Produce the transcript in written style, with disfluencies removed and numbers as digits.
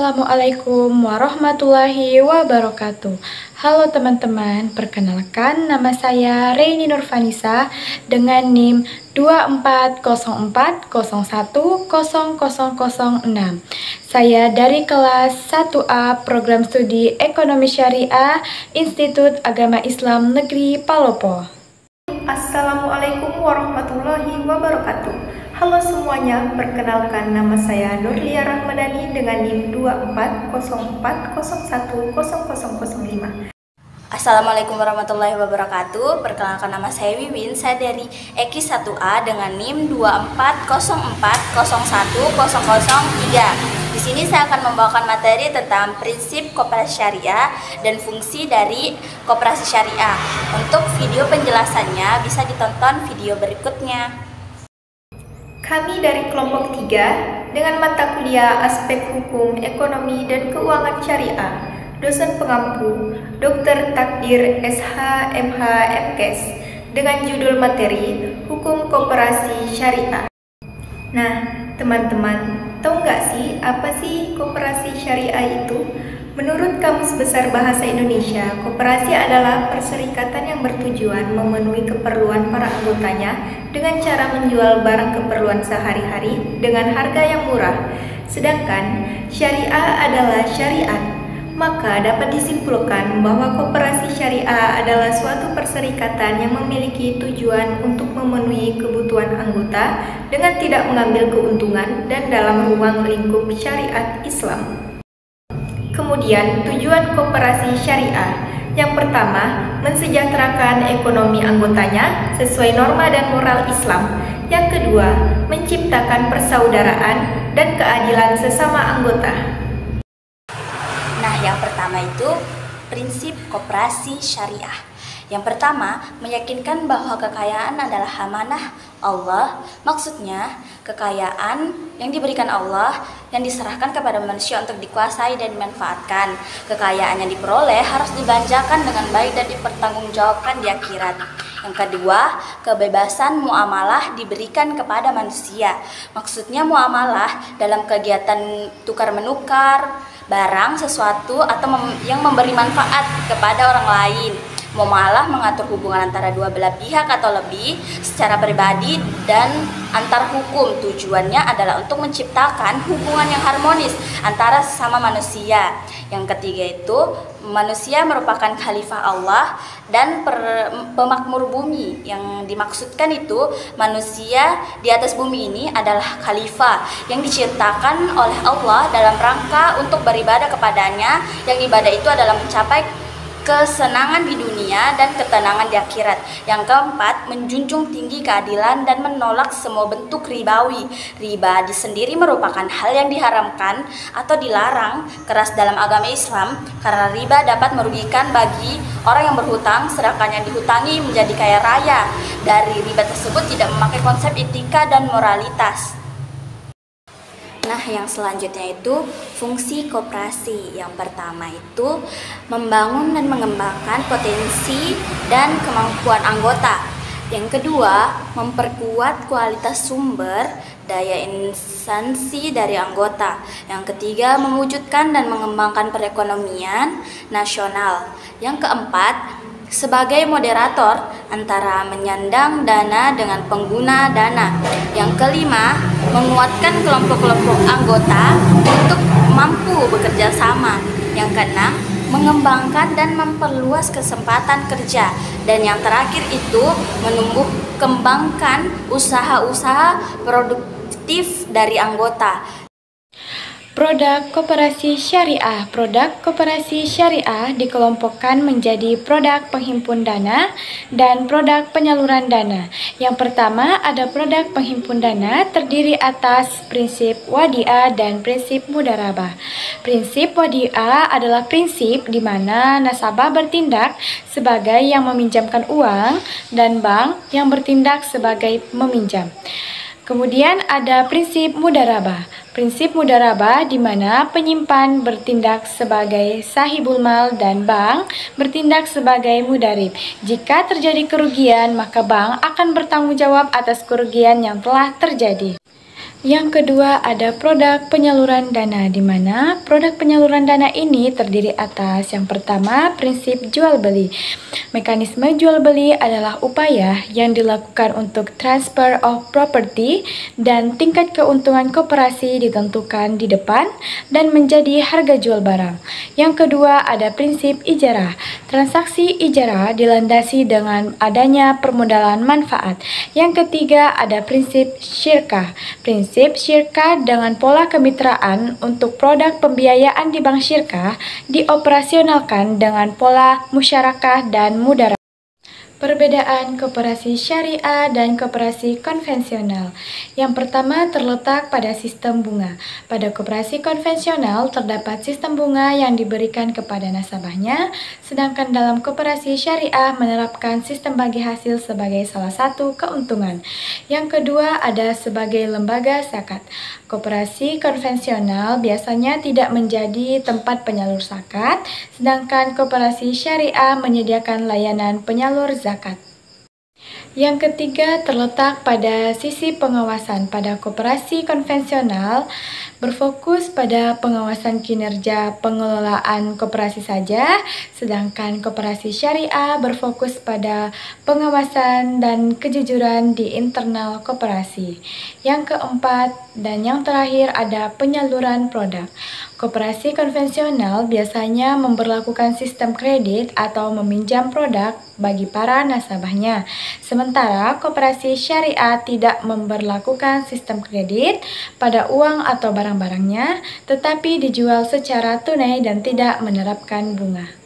Assalamualaikum warahmatullahi wabarakatuh. Halo teman-teman, perkenalkan nama saya Reini Nurfanisa dengan NIM 2404010006. Saya dari kelas 1A Program Studi Ekonomi Syariah Institut Agama Islam Negeri Palopo. Assalamualaikum warahmatullahi wabarakatuh. Halo semuanya, perkenalkan nama saya Nurlia Rahmadani dengan NIM 2404010005. Assalamualaikum warahmatullahi wabarakatuh. Perkenalkan nama saya Wiwin, saya dari EKI 1A dengan NIM 2404010003. Di sini saya akan membawakan materi tentang prinsip koperasi syariah dan fungsi dari koperasi syariah. Untuk video penjelasannya bisa ditonton video berikutnya. Kami dari kelompok 3 dengan mata kuliah Aspek Hukum, Ekonomi, dan Keuangan Syariah. Dosen pengampu Dr. Takdir SH MH MKes dengan judul materi Hukum Koperasi Syariah. Nah, teman-teman, tahu nggak sih apa sih koperasi syariah itu? Menurut Kamus Besar Bahasa Indonesia, koperasi adalah perserikatan yang bertujuan memenuhi keperluan para anggotanya dengan cara menjual barang keperluan sehari-hari dengan harga yang murah. Sedangkan syariah adalah syariat. Maka dapat disimpulkan bahwa koperasi syariah adalah suatu perserikatan yang memiliki tujuan untuk memenuhi kebutuhan anggota dengan tidak mengambil keuntungan dan dalam ruang lingkup syariat Islam. Kemudian tujuan koperasi syariah yang pertama, mensejahterakan ekonomi anggotanya sesuai norma dan moral Islam. Yang kedua, menciptakan persaudaraan dan keadilan sesama anggota. Nah, yang pertama itu prinsip koperasi syariah. Yang pertama, meyakinkan bahwa kekayaan adalah amanah Allah. Maksudnya, kekayaan yang diberikan Allah yang diserahkan kepada manusia untuk dikuasai dan dimanfaatkan. Kekayaan yang diperoleh harus dibelanjakan dengan baik dan dipertanggungjawabkan di akhirat. Yang kedua, kebebasan muamalah diberikan kepada manusia. Maksudnya muamalah dalam kegiatan tukar-menukar barang, sesuatu, atau yang memberi manfaat kepada orang lain. Muamalah mengatur hubungan antara dua belah pihak atau lebih secara pribadi dan antar hukum. Tujuannya adalah untuk menciptakan hubungan yang harmonis antara sesama manusia. Yang ketiga itu, manusia merupakan khalifah Allah dan pemakmur bumi. Yang dimaksudkan itu, manusia di atas bumi ini adalah khalifah yang diciptakan oleh Allah dalam rangka untuk beribadah kepadanya. Yang ibadah itu adalah mencapai kesenangan di dunia dan ketenangan di akhirat. Yang keempat, menjunjung tinggi keadilan dan menolak semua bentuk ribawi. Riba sendiri merupakan hal yang diharamkan atau dilarang keras dalam agama Islam karena riba dapat merugikan bagi orang yang berhutang, sedangkan yang dihutangi menjadi kaya raya. Dari riba tersebut tidak memakai konsep etika dan moralitas. Nah, yang selanjutnya itu fungsi koperasi. Yang pertama itu membangun dan mengembangkan potensi dan kemampuan anggota. Yang kedua, memperkuat kualitas sumber daya instansi dari anggota. Yang ketiga, mewujudkan dan mengembangkan perekonomian nasional. Yang keempat, sebagai moderator antara menyandang dana dengan pengguna dana. Yang kelima, menguatkan kelompok-kelompok anggota untuk mampu bekerja sama. Yang keenam, mengembangkan dan memperluas kesempatan kerja. Dan yang terakhir itu menumbuh kembangkan usaha-usaha produktif dari anggota. Produk koperasi syariah. Produk koperasi syariah dikelompokkan menjadi produk penghimpun dana dan produk penyaluran dana. Yang pertama ada produk penghimpun dana terdiri atas prinsip wadiah dan prinsip mudharabah. Prinsip wadiah adalah prinsip di mana nasabah bertindak sebagai yang meminjamkan uang dan bank yang bertindak sebagai meminjam. Kemudian ada prinsip mudharabah. Prinsip mudharabah di mana penyimpan bertindak sebagai sahibul mal dan bank bertindak sebagai mudarib. Jika terjadi kerugian, maka bank akan bertanggung jawab atas kerugian yang telah terjadi. Yang kedua ada produk penyaluran dana, di mana produk penyaluran dana ini terdiri atas yang pertama prinsip jual beli. Mekanisme jual beli adalah upaya yang dilakukan untuk transfer of property dan tingkat keuntungan koperasi ditentukan di depan dan menjadi harga jual barang. Yang kedua ada prinsip ijarah. Transaksi ijarah dilandasi dengan adanya permodalan manfaat. Yang ketiga ada prinsip syirkah. Prinsip syirkah dengan pola kemitraan untuk produk pembiayaan di bank syirkah dioperasionalkan dengan pola musyarakah dan mudarat. Perbedaan koperasi syariah dan koperasi konvensional. Yang pertama terletak pada sistem bunga. Pada koperasi konvensional terdapat sistem bunga yang diberikan kepada nasabahnya, sedangkan dalam koperasi syariah menerapkan sistem bagi hasil sebagai salah satu keuntungan. Yang kedua ada sebagai lembaga zakat. Koperasi konvensional biasanya tidak menjadi tempat penyalur zakat, sedangkan koperasi syariah menyediakan layanan penyalur zakat. Yang ketiga terletak pada sisi pengawasan. Pada koperasi konvensional berfokus pada pengawasan kinerja pengelolaan koperasi saja, sedangkan koperasi syariah berfokus pada pengawasan dan kejujuran di internal koperasi. Yang keempat dan yang terakhir ada penyaluran produk. Koperasi konvensional biasanya memberlakukan sistem kredit atau meminjam produk bagi para nasabahnya. Sementara koperasi syariah tidak memberlakukan sistem kredit pada uang atau barang-barangnya, tetapi dijual secara tunai dan tidak menerapkan bunga.